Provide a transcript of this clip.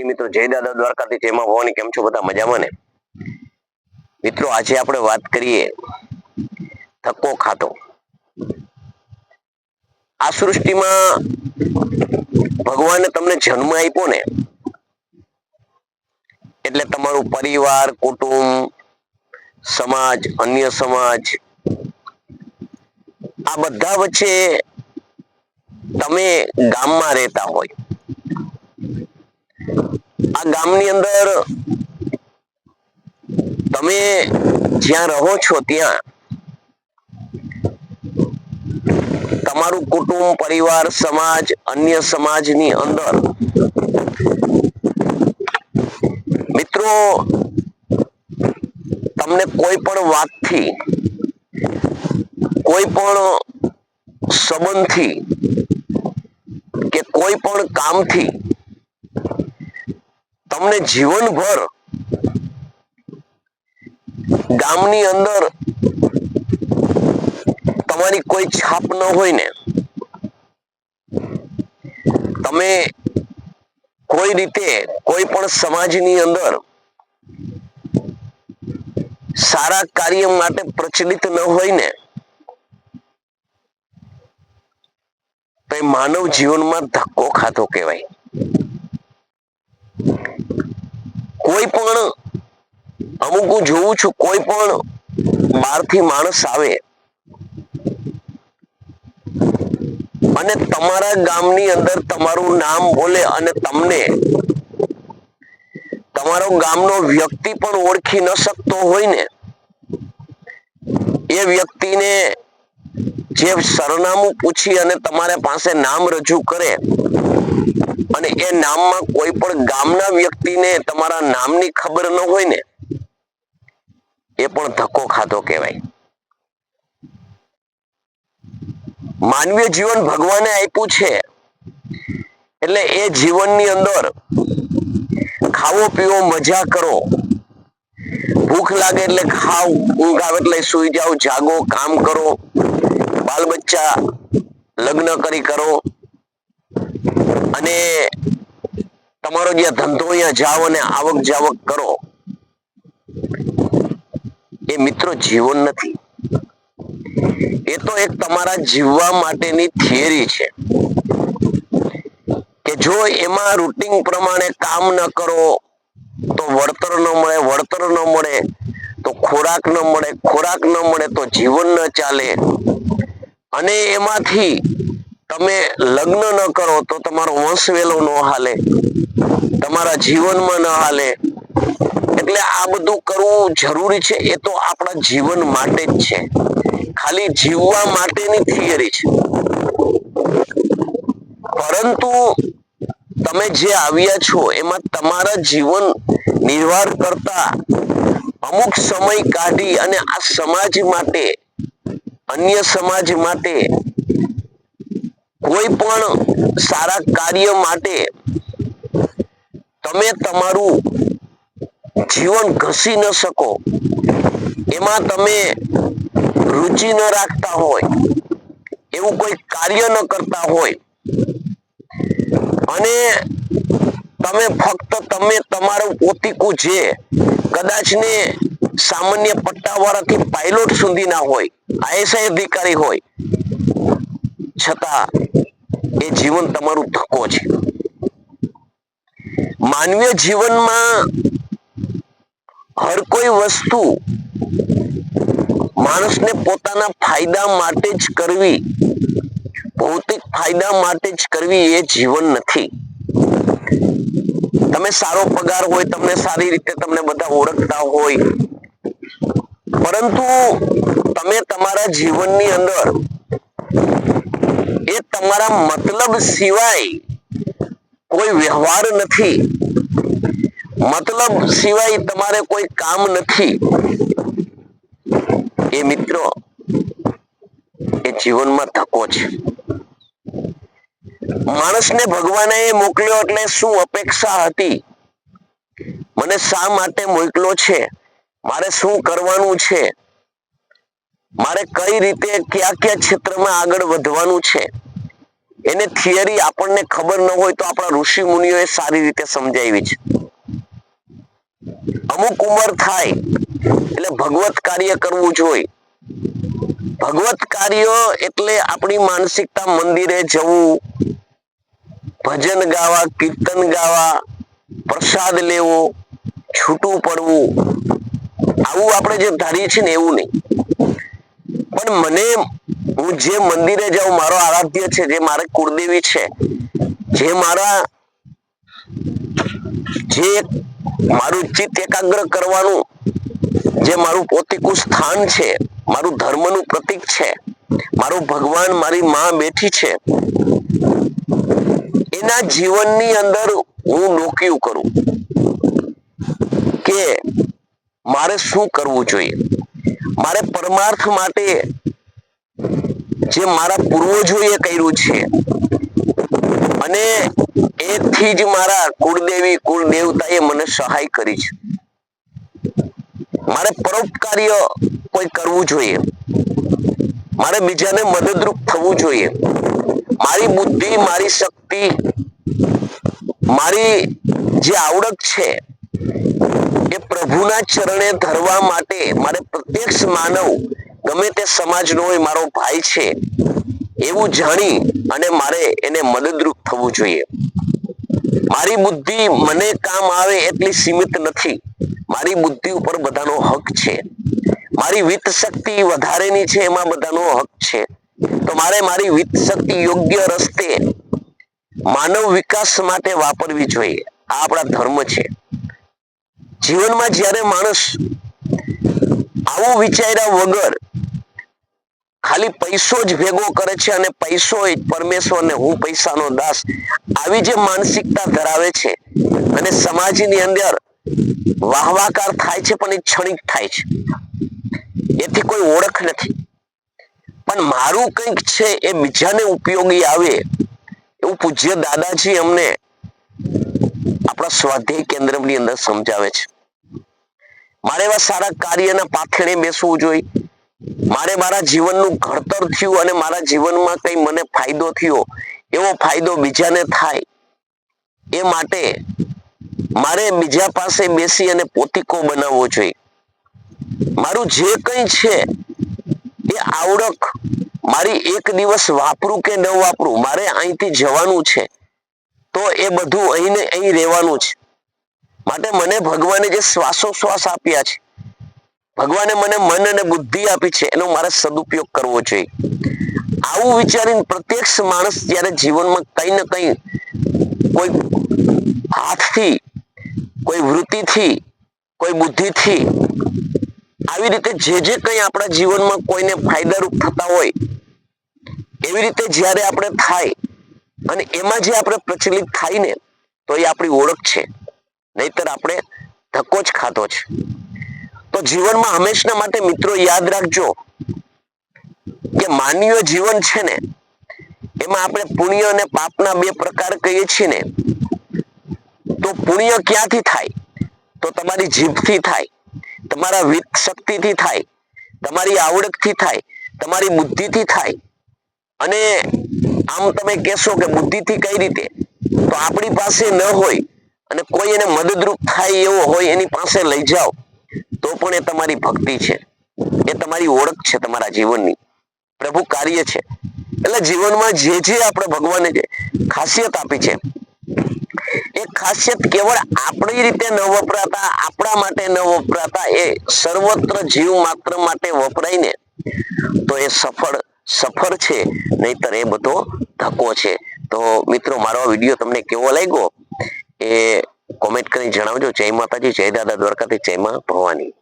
મિત્રો જય દાદા દ્વારકાથી જેમાં ભવાની કેમ છો બધા મજામાં ને મિત્રો આજે આપણે વાત કરીએ ધક્કો ખાતો આ સૃષ્ટિમાં ભગવાને તમને જન્મ આપ્યો ને એટલે તમારું પરિવાર કુટુંબ સમાજ અન્ય સમાજ આ બધા વચ્ચે તમે ગામમાં રહેતા હોય આ ગામની અંદર તમે જ્યાં રહો છો ત્યાં તમારું કુટુંબ પરિવાર સમાજ અન્ય સમાજની અંદર મિત્રો તમને કોઈ પણ વાતથી કોઈ પણ સંબંધથી કે કોઈ પણ કામથી તમને જીવનભર ગામની અંદર તમારી કોઈ છાપ ન હોય ને તમે કોઈ રીતે કોઈ પણ સમાજની અંદર સારા કાર્ય માટે પ્રચલિત ન હોય ને તો એ માનવ જીવનમાં ધક્કો ખાતો કહેવાય. કોઈ પણ અમુક હું જોઉં છું કોઈ પણ બહારથી માણસ આવે અને તમારા ગામની અંદર તમારું નામ બોલે અને તમને તમારો ગામનો વ્યક્તિ પણ ઓળખી ન શકતો હોય ને એ વ્યક્તિને જે સરનામું પૂછી અને તમારા પાસે નામ રજૂ કરે અને એ નામમાં કોઈ પણ ગામના વ્યક્તિને તમારા નામની ખબર ન હોય ને એ પણ ધક્કો ખાતો કહેવાય. માનવીય જીવન ભગવાને આપ્યું છે એટલે એ જીવનની અંદર ખાવો પીવો મજા કરો, ભૂખ લાગે એટલે ખાવ, ઊંઘ આવે એટલે સુઈ જાઓ, જાગો, કામ કરો, બાલ બચ્ચા લગ્ન કરી કરો અને તમારો જ્યાં ધંધો અહીંયા જાઓ અને આવક જાવક કરો. એ મિત્રો જીવન નથી, એ તો એક તમારા જીવવા માટેની થિયરી છે કે જો એમાં રૂટીન પ્રમાણે કામ ન કરો તો વળતર ન મળે, વળતર ન મળે તો ખોરાક ન મળે, ખોરાક ન મળે તો જીવન ન ચાલે અને એમાંથી તમે લગ્ન ન કરો તો તમારો વંશ વેલો ન હાલે, તમારા જીવનમાં ન હાલે. એટલે આ બધું કરવું જરૂરી છે. એ તો આપણા જીવન માટે જ છે, ખાલી જીવવા માટેની થિયરી છે. પરંતુ તમે જે આવ્યા છો એમાં તમારા જીવન નિર્વાહ કરતા અમુક સમય કાઢી અને આ સમાજ માટે અન્ય સમાજ માટે કોઈ પણ સારા કાર્ય માટે તમે તમારું જીવન ઘસી ન શકો, એમાં તમે રુચિ ન રાખતા હોય, એવું કોઈ કાર્ય ન કરતા હોય અને તમે ફક્ત તમે તમારું પોતીકું જે કદાચ ને સામાન્ય પટ્ટાવાળાથી પાયલોટ સુધી ના હોય, આઈએસઆઈ અધિકારી હોય, છતાં એ જીવન તમારું ધક્કો છે. માનવીય જીવનમાં હર કોઈ વસ્તુ માણસને પોતાના ફાયદા માટે જ કરવી, ભૌતિક ફાયદા માટે જ કરવી એ જીવન નથી. તમે સારો પગાર હોય, તમને સારી રીતે તમને બધા ઓળખતા હોય, પરંતુ તમે તમારા જીવનની અંદર એ તમારા મતલબ સિવાય કોઈ વ્યવહાર નથી, મતલબ સિવાય તમારે કોઈ કામ નથી, એ મિત્રો એ જીવનમાં ધક્કો છે. માણસને ભગવાને મોકલ્યો એટલે શું અપેક્ષા હતી, મને શા માટે મોકલ્યો છે, મારે શું કરવાનું છે, મારે કઈ રીતે કયા કયા ક્ષેત્રમાં આગળ વધવાનું છે, એને થિયરી આપણને ખબર ન હોય તો આપણા ઋષિ મુનિઓએ સારી રીતે સમજાવી છે. અમુક ઉંમર થાય એટલે ભગવત કાર્ય કરવું જોઈએ. ભગવત કાર્ય એટલે આપણી માનસિકતા મંદિરે જવું, ભજન ગાવા, કીર્તન ગાવા, પ્રસાદ લેવો, છૂટું પડવું, આવું આપણે જે ધારીએ છીએ ને એવું નહીં. પણ હું જે મંદિરે જાઉં, મારો આરાધ્ય છે, જે મારે કુળદેવી છે, જે મારું ચિત્ત એકાગ્ર કરવાનું જે મારું પોતિકું સ્થાન છે, મારું ધર્મનું પ્રતીક છે, મારું ભગવાન, મારી માં બેઠી છે, એના જીવનની અંદર હું ડોકિયું કરું કે મારે શું કરવું જોઈએ. મારે પરમાર્થ માટે જે મારા પૂર્વજોએ કર્યું છે અને એથી જ મારા કુળદેવી કુળદેવતાએ મને સહાય કરી છે. મારે પરોપકાર્ય કોઈ કરવું જોઈએ, મારે બીજાને મદદરૂપ થવું જોઈએ. મારી બુદ્ધિ, મારી શક્તિ, મારી જે આવડત છે એ પ્રભુના ચરણે ધરવા માટે મારે પ્રત્યક્ષ માનવ, ગમે તે સમાજનો હોય, મારો ભાઈ છે એવું જાણી અને મારે એને મદદરૂપ થવું જોઈએ. મારી બુદ્ધિ મને કામ આવે એટલી સીમિત નથી. મારી બુદ્ધિ ઉપર બધાનો હક છે. મારી વિત્ત શક્તિ વધારેની છે, એમાં બધાનો હક છે. તો મારે મારી વિત્ત શક્તિ યોગ્ય રસ્તે માનવ વિકાસ માટે વાપરવી જોઈએ. આ આપણા ધર્મ છે. જીવનમાં જ્યારે માણસ આવું વિચાર્યા વગર ખાલી પૈસો જ ભેગો કરે છે અને પૈસો જ પરમેશ્વરને, હું પૈસાનો દાસ, આવી જે માનસિકતા ધરાવે છે અને સમાજની અંદર વાહવાકાર થાય છે, પણ એ ક્ષણિક થાય છે, એથી કોઈ ઓળખ નથી. પણ મારું કંઈક છે એ બીજાને ઉપયોગી આવે એવું પૂજ્ય દાદાજી અમને આપણા સ્વાધ્યાય કેન્દ્રની અંદર સમજાવે છે. મારે એવા સારા કાર્યના પાથેણે બેસવું જોઈએ. મારે મારા જીવનનું ઘડતર થયું અને મારા જીવનમાં કંઈ મને ફાયદો થયો, એવો ફાયદો બીજાને થાય એ માટે મારે બીજા પાસે બેસી અને પોતીકો બનાવવો જોઈએ. મારું જે કંઈ છે એ આવડક મારી એક દિવસ વાપરું કે ન વાપરું, મારે અહીંથી જવાનું છે તો એ બધું અહીં ને અહીં રહેવાનું છે. માટે મને ભગવાને જે શ્વાસોશ્વાસ આપ્યા છે, ભગવાને મને મન અને બુદ્ધિ આપી છે, એનો મારે સદુપયોગ કરવો જોઈએ. આવું વિચારીને પ્રત્યક્ષ માણસ જ્યારે જીવનમાં કંઈ ને કંઈ, કોઈ હાથથી, કોઈ વૃત્તિથી, કોઈ બુદ્ધિથી, આવી રીતે જે કંઈ આપણા જીવનમાં કોઈને ફાયદારૂપ થતા હોય, એવી રીતે જ્યારે આપણે થાય અને એમાં જે આપણે પ્રચલિત થાય ને, તો એ આપણી ઓળખ છે. નહીતર આપણે ધક્કો જ ખાધો છે. તો જીવનમાં હંમેશા માટે મિત્રો યાદ રાખજો કે માનવીય જીવન છે ને, એમાં આપણે પુણ્ય અને પાપના બે પ્રકાર કહીએ છીએ ને, તો પુણ્ય ક્યાંથી થાય? તો તમારી જીભથી થાય, તમારા વિત્ત શક્તિથી થાય, તમારી આવડતથી થાય, તમારી બુદ્ધિથી થાય. અને આમ તમે કહેશો કે બુદ્ધિથી કઈ રીતે? તો આપણી પાસે ન હોય અને કોઈ એને મદદરૂપ થાય એવો હોય, એની પાસે લઈ જાઓ તો પણ એ તમારી ભક્તિ છે, એ તમારી ઓળખ છે, તમારા જીવનની પ્રભુ કાર્ય છે. એટલે જીવનમાં જે આપણે ભગવાને જે ખાસિયત આપી છે, એ ખાસિયત કેવળ આપણી રીતે ન વપરાતા, આપણા માટે ન વપરાતા, એ સર્વત્ર જીવ માત્ર માટે વપરાય ને તો એ સફળ છે, નહીતર એ બધો ધક્કો છે. તો મિત્રો, મારો આ વિડીયો તમને કેવો લાગ્યો એ કોમેન્ટ કરી જણાવજો. જય માતાજી, જય દાદા દ્વારકાથી, જય માં ભવાની.